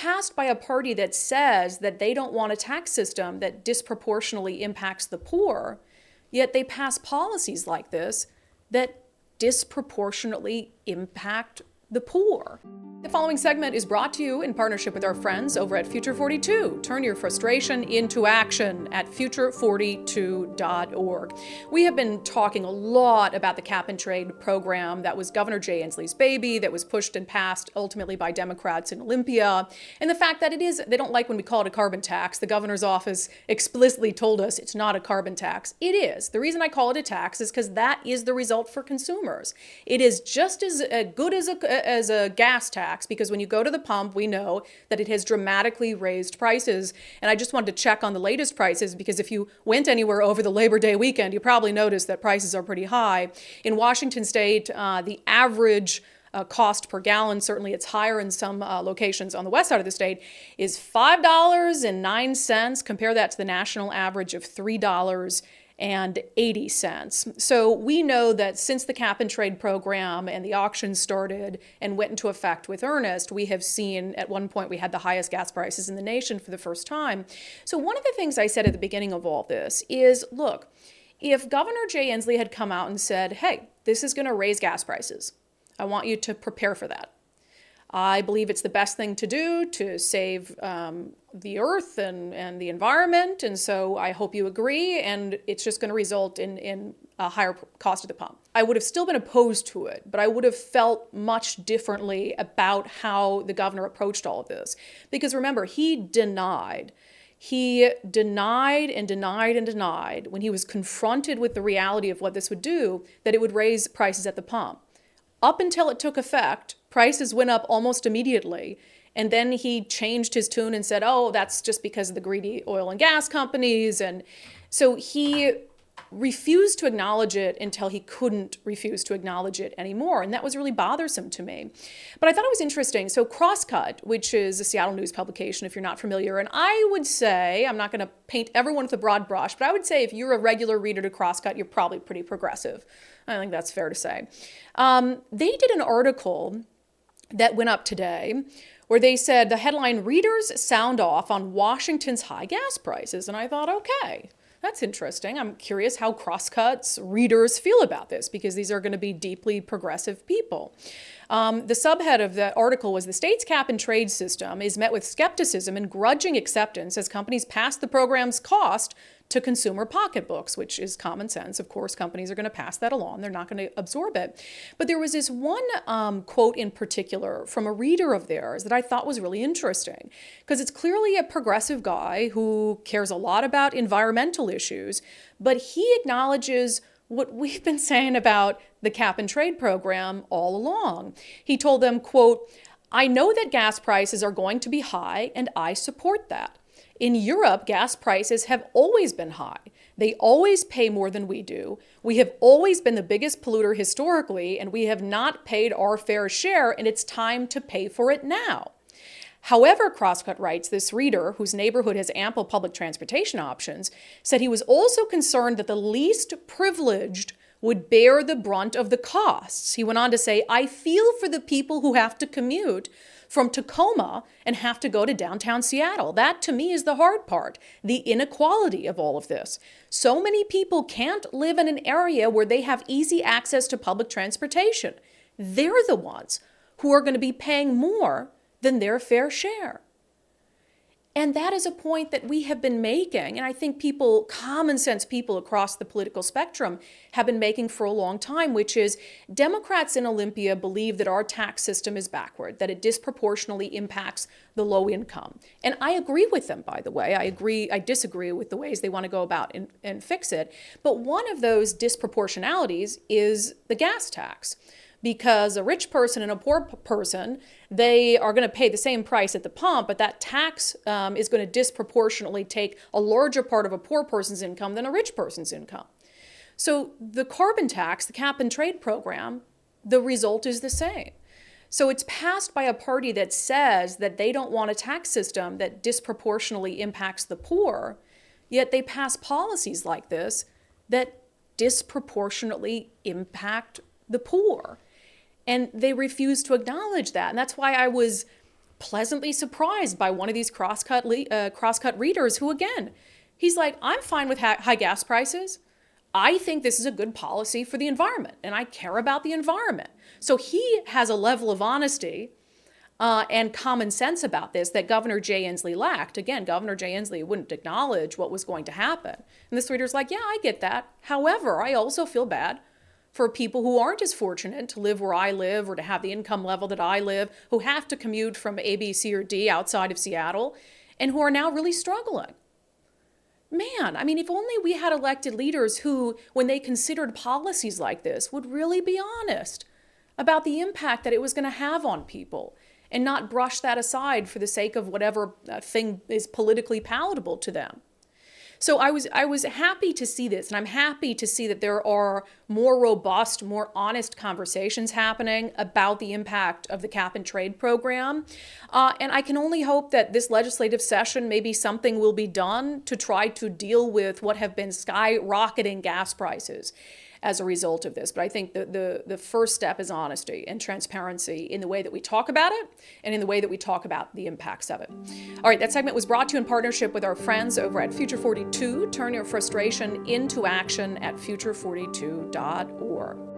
passed by a party that says that they don't want a tax system that disproportionately impacts the poor, yet they pass policies like this that disproportionately impact the poor. The following segment is brought to you in partnership with our friends over at Future 42. Turn your frustration into action at future42.org. We have been talking a lot about the cap and trade program that was Governor Jay Inslee's baby, that was pushed and passed ultimately by Democrats in Olympia, and the fact that they don't like when we call it a carbon tax. The governor's office explicitly told us it's not a carbon tax. It is. The reason I call it a tax is because that is the result for consumers. It is just as good as a gas tax, because when you go to the pump, we know that it has dramatically raised prices. And I just wanted to check on the latest prices, because if you went anywhere over the Labor Day weekend, you probably noticed that prices are pretty high. In Washington state, the average cost per gallon, certainly it's higher in some locations on the west side of the state, is $5.09. Compare that to the national average of $3.80. So we know that since the cap and trade program and the auction started and went into effect with earnest, we have seen at one point we had the highest gas prices in the nation for the first time. So one of the things I said at the beginning of all this is, look, if Governor Jay Inslee had come out and said, hey, this is going to raise gas prices, I want you to prepare for that. I believe it's the best thing to do to save the earth and the environment, and so I hope you agree, and it's just going to result in a higher cost at the pump. I would have still been opposed to it, but I would have felt much differently about how the governor approached all of this. Because remember, he denied and denied when he was confronted with the reality of what this would do, that it would raise prices at the pump. Up until it took effect, prices went up almost immediately. And then he changed his tune and said, oh, that's just because of the greedy oil and gas companies. And so he refused to acknowledge it until he couldn't refuse to acknowledge it anymore. And that was really bothersome to me. But I thought it was interesting. So Crosscut, which is a Seattle News publication, if you're not familiar, and I would say, I'm not going to paint everyone with a broad brush, but I would say if you're a regular reader to Crosscut, you're probably pretty progressive. I think that's fair to say. They did an article that went up today where they said the headline, "Readers Sound Off on Washington's High Gas Prices." And I thought, okay, that's interesting. I'm curious how Crosscut's readers feel about this, because these are going to be deeply progressive people. The subhead of the article was, "The state's cap and trade system is met with skepticism and grudging acceptance as companies pass the program's cost to consumer pocketbooks," which is common sense. Of course, companies are going to pass that along. They're not going to absorb it. But there was this one quote in particular from a reader of theirs that I thought was really interesting, because it's clearly a progressive guy who cares a lot about environmental issues, but he acknowledges what we've been saying about the cap and trade program all along. He told them, quote, "I know that gas prices are going to be high, and I support that. In Europe, gas prices have always been high. They always pay more than we do. We have always been the biggest polluter historically, and we have not paid our fair share, and it's time to pay for it now." However, Crosscut writes, this reader, whose neighborhood has ample public transportation options, said he was also concerned that the least privileged would bear the brunt of the costs. He went on to say, "I feel for the people who have to commute from Tacoma and have to go to downtown Seattle. That, to me, is the hard part, the inequality of all of this. So many people can't live in an area where they have easy access to public transportation. They're the ones who are going to be paying more than their fair share." And that is a point that we have been making, and I think people, common sense people across the political spectrum, have been making for a long time, which is Democrats in Olympia believe that our tax system is backward, that it disproportionately impacts the low income. And I agree with them, by the way. I disagree with the ways they want to go about and fix it. But one of those disproportionalities is the gas tax. Because a rich person and a poor person, they are going to pay the same price at the pump, but that tax is going to disproportionately take a larger part of a poor person's income than a rich person's income. So the carbon tax, the cap and trade program, the result is the same. So it's passed by a party that says that they don't want a tax system that disproportionately impacts the poor, yet they pass policies like this that disproportionately impact the poor. And they refuse to acknowledge that. And that's why I was pleasantly surprised by one of these Crosscut readers who, again, he's like, I'm fine with high gas prices. I think this is a good policy for the environment, and I care about the environment. So he has a level of honesty and common sense about this that Governor Jay Inslee lacked. Again, Governor Jay Inslee wouldn't acknowledge what was going to happen. And this reader's like, yeah, I get that. However, I also feel bad for people who aren't as fortunate to live where I live or to have the income level that I live, who have to commute from A, B, C, or D outside of Seattle, and who are now really struggling. Man, I mean, if only we had elected leaders who, when they considered policies like this, would really be honest about the impact that it was going to have on people and not brush that aside for the sake of whatever thing is politically palatable to them. So I was happy to see this, and I'm happy to see that there are more robust, more honest conversations happening about the impact of the cap and trade program. And I can only hope that this legislative session, maybe something will be done to try to deal with what have been skyrocketing gas prices as a result of this. But I think the first step is honesty and transparency in the way that we talk about it and in the way that we talk about the impacts of it. All right, that segment was brought to you in partnership with our friends over at Future 42. Turn your frustration into action at future42.org.